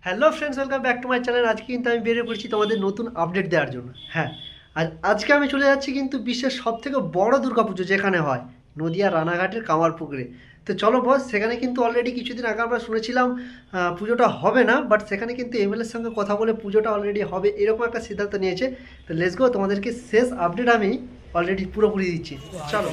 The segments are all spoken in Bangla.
Hello friends, welcome back to my channel. আজকে কিন্তু আমি বেরিয়ে পড়ছি তোমাদের নতুন আপডেট দেওয়ার জন্য। হ্যাঁ, আর আজকে আমি চলে যাচ্ছি কিন্তু বিশ্বের সবথেকে বড় দুর্গাপুজো যেখানে হয়, নদিয়া রানাঘাটের কামারপুকুরে। তো চলো বস, সেখানে কিন্তু অলরেডি কিছুদিন আগে আমরা শুনেছিলাম পুজোটা হবে না, বাট সেখানে কিন্তু এমএলএর সঙ্গে কথা বলে পুজোটা অলরেডি হবে এরকম একটা সিদ্ধান্ত নিয়েছে। তো লেটস গো, তোমাদেরকে শেষ আপডেট আমি অলরেডি পুরোপুরি দিচ্ছি। চলো।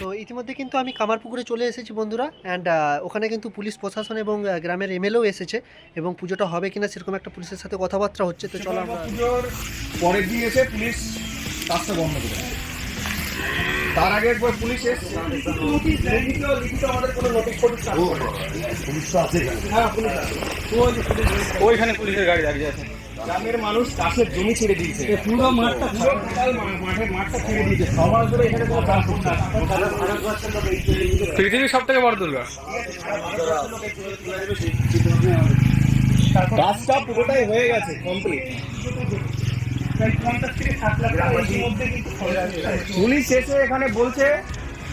তো ইতিমধ্যে কিন্তু আমি কামারপুকুরে চলে এসেছি বন্ধুরা, অ্যান্ড ওখানে কিন্তু পুলিশ প্রশাসন এবং গ্রামের এমএলএও এসেছে, এবং পুজোটা হবে কিনা সেরকম একটা পুলিশের সাথে কথাবার্তা হচ্ছে। তো চলো আমরা পুজোর পরের দিন এসে পুলিশ কাজটা বন্ধ করে দেয়। তার আগে একবার পুলিশ এসে লিখিত আমাদের কোনো নোটিশ ফটিশ পুলিশ তো আছে এখানে। হ্যাঁ, পুলিশ আছে। ওইখানে পুলিশের গাড়ি দাঁড়িয়ে আছে। গ্রামের মানুষ চাষের জমি ছেড়ে দিয়েছে, পুরো মাঠটা মাঠটা ছেড়ে দিয়েছে। সবার ধরে এখানে কোনো কাজ করছে না। পৃথিবীর সব থেকে বড় দুর্গা কাজটা পুরোটাই হয়ে গেছে, কমপ্লিট। পুলিশ এসে এখানে বলছে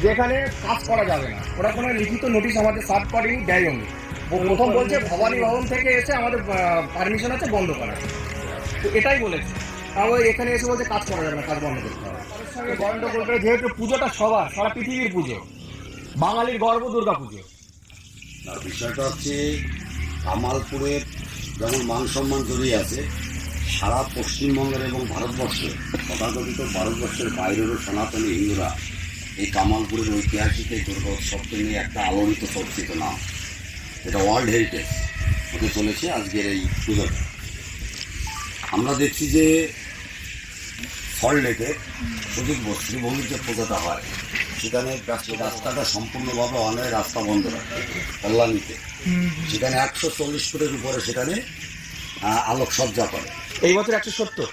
যে এখানে কাজ করা যাবে না। ওরা কোনো লিখিত নোটিশ আমাদের সার্ভ করেনি, দেয়নি। প্রথম বলছে ভবানী ভবন থেকে এসে আমাদের পারমিশন আছে বন্ধ করা, তো এটাই বলেছে। তাও এখানে এসে বলছে কাজ করা যাবে না, কাজ বন্ধ করতে হবে। তার সঙ্গে গন্ডগোল করে, যেহেতু পুজোটা সারা পৃথিবীর পুজো, বাঙালির গর্ব দুর্গা পুজো। না, বিষয়টা হচ্ছে কামালপুরের যেমন মান সম্মান জড়িয়ে আছে, সারা পশ্চিমবঙ্গের এবং ভারতবর্ষের, তথাকথিত ভারতবর্ষের বাইরেরও সনাতনী হিন্দুরা এই কামালপুরের ঐতিহাসিক এই দুর্গা উৎসবকে নিয়ে একটা আলোড়িত চর্চিত নাম। এটা ওয়ার্ল্ড হেরিটেজ হতে চলেছে আজকের এই পুজোটা। আমরা দেখছি যে সল্ট লেকে সুদীপ শ্রীভূমির যে পুজোটা হয়, সেখানে রাস্তাটা সম্পূর্ণভাবে অনেক রাস্তা বন্ধ রাখে কল্যাণীতে। সেখানে 140 ফুটের উপরে সেখানে আলোকসজ্জা করে। এই বছর 170,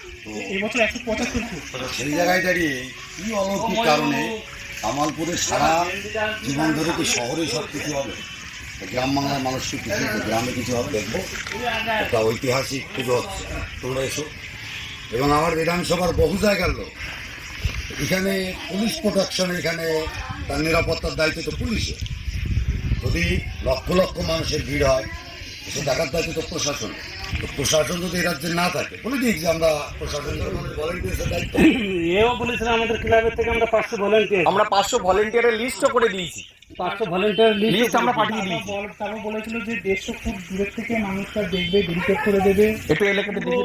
এই বছর 175 ফুট। সেই জায়গায় দাঁড়িয়ে কি অলৌকিক কারণে কামালপুরের সারা জীবন ধরে কি শহরে সব কিছু হবে, গ্রাম বাংলার মানুষ কি কিছু, গ্রামে কিছু হবে? দেখবো একটা ঐতিহাসিক পুজো হচ্ছে, তোমরা এসো। এবং আমার বিধানসভার বহু জায়গার লোক এখানে পুলিশ প্রোটেকশন, এখানে তার নিরাপত্তার দায়িত্ব তো পুলিশের। যদি লক্ষ লক্ষ মানুষের ভিড় হয়, সে দেখার দায়িত্ব তো প্রশাসন। তো প্রশাসন যদি এই রাজ্যে না থাকে, বলে দিই যে আমরা প্রশাসন ভলেন্টিয়ার্সের দায়িত্ব। এও বলেছিল আমাদের ক্লাবের থেকে আমরা 500 ভলান্টিয়ার, আমরা 500 ভলেন্টিয়ারের লিস্টও করে দিয়েছি। 500 ভলান্টিয়ার লিস্ট আমরা পাঠিয়ে দিয়েছি। তারপর বলেছিল যে 150 ফুট দূরের থেকে মানুষটা দেখবে, ব্যারিকেড করে দেবে। একটু এলাকাতে দেখি,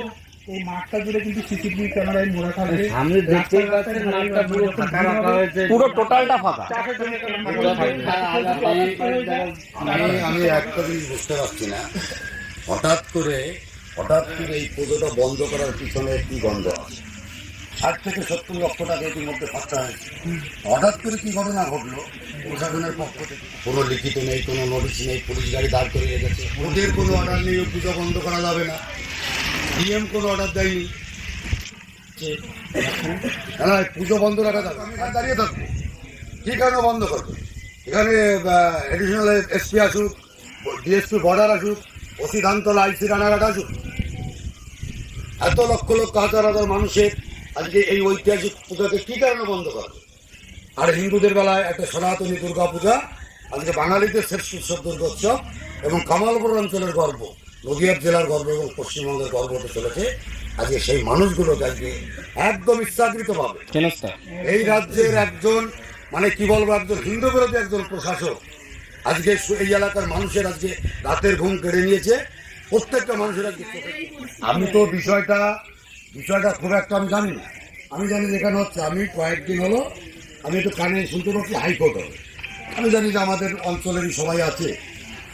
এই মাঠটা জুড়ে কিন্তু সিসিটিভি ক্যামেরায় মোড়া থাকবে। সামনে দেখতেই পাচ্ছেন মাঠটা পুরো ফাঁকা রাখা হয়েছে, পুরো টোটালটা ফাঁকা। আমি একটা জিনিস বুঝতে পারছি না, হঠাৎ করে এই পুজোটা বন্ধ করার পিছনে কি গন্ধ আছে? 60 থেকে 70 লক্ষ টাকা ইতিমধ্যে খরচা হয়েছে। হঠাৎ করে কি ঘটনা ঘটলো? প্রশাসনের পক্ষ থেকে কোনো লিখিত নেই, কোনো নোটিশ নেই, পুলিশ গাড়ি দাঁড় করে রেখেছে। ওদের কোনো অর্ডার নেই, পুজো বন্ধ করা যাবে না। ডিএম কোনো অর্ডার দেয়নি, হ্যাঁ পুজো বন্ধ রাখা যাবে। আমি এখানে দাঁড়িয়ে থাকবো, কী কারণে বন্ধ করবো? এখানে এডিশনাল এসপি আসুক, ডিএসপি বর্ডার আসুক, ওসি ধানতলা, আইসি রানাঘাট আসুক, এত লক্ষ লক্ষ হাজার হাজার মানুষের আজকে এই ঐতিহাসিক পূজাকে কী কারণে বন্ধ করবে? আর হিন্দুদের বেলায় একটা সনাতনী দুর্গা পূজা, আজকে বাঙালিদের শ্রেষ্ঠ উৎসব দুর্গোৎসব এবং কামালপুর অঞ্চলের গর্ব, নদিয়া জেলার গর্ব এবং পশ্চিমবঙ্গের গর্ব হতে চলেছে। আজকে সেই মানুষগুলো আজকে একদম ইচ্ছাকৃতভাবে এই রাজ্যের একজন, মানে কি বলবো, একজন হিন্দু বিরোধী একজন প্রশাসক আজকে এই এলাকার মানুষের আজকে রাতের ঘুম কেড়ে নিয়েছে। প্রত্যেকটা মানুষের আজকে আমি তো বিষয়টা খুব একটা আমি জানি না। আমি জানি যেখানে হচ্ছে, আমি কয়েকদিন হলো আমি একটু কানে শুনতে পাচ্ছি হাইকোর্ট হবে। আমি জানি যে আমাদের অঞ্চলেরই সবাই আছে,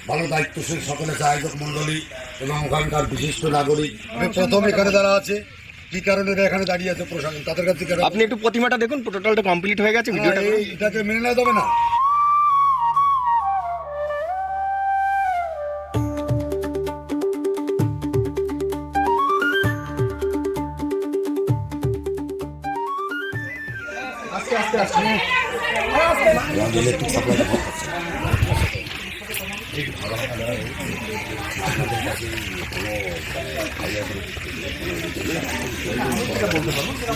ভালো দায়িত্বশীল সকলে আয়োজক মণ্ডলী এবং ওখানকার বিশিষ্ট নাগরিক। আমি প্রথম এখানে যারা আছে, কি কারণে এখানে দাঁড়িয়ে আছে প্রশাসন, তাদের কাছে আপনি একটু প্রতিমাটা দেখুন, টোটালটা কমপ্লিট হয়ে গেছে। ভিডিওটা এটাকে মেনে নেওয়া যাবে না। ইলেকট্রিক সাপ্লাইটা বন্ধ করছে।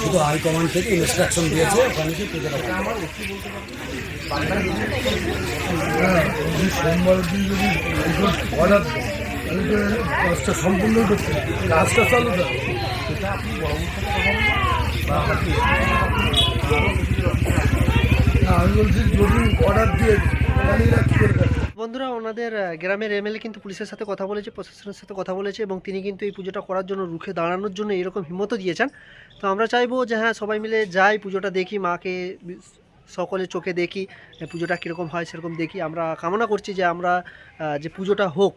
শুধু হাইকমান্ড থেকে ইনস্ট্রাকশন দিয়েছে ওখানে পুজোটা সোমবার দিন যদি অর্ডার তাহলে কাজটা সম্পূর্ণ করতে কাজটা চালু থাকে। আমি বলছি যদি অর্ডার দিয়ে তাহলে এরা কী করে দেয়? বন্ধুরা, ওনাদের গ্রামের এমএলএ কিন্তু পুলিশের সাথে কথা বলেছে, প্রশাসনের সাথে কথা বলেছে, এবং তিনি কিন্তু এই পুজোটা করার জন্য রুখে দাঁড়ানোর জন্য এরকম হিম্মতও দিয়েছেন। তো আমরা চাইবো যে হ্যাঁ, সবাই মিলে যাই, পুজোটা দেখি, মাকে সকলের চোখে দেখি, পুজোটা কীরকম হয় সেরকম দেখি। আমরা কামনা করছি যে আমরা যে পুজোটা হোক।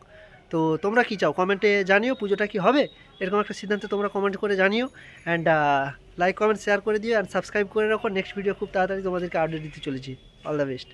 তো তোমরা কি চাও কমেন্টে জানিও, পুজোটা কি হবে এরকম একটা সিদ্ধান্ত তোমরা কমেন্ট করে জানিও। অ্যান্ড লাইক কমেন্ট শেয়ার করে দিও, অ্যান্ড সাবস্ক্রাইব করে রাখো। নেক্সট ভিডিও খুব তাড়াতাড়ি তোমাদেরকে আপডেট দিতে চলেছি। All the best.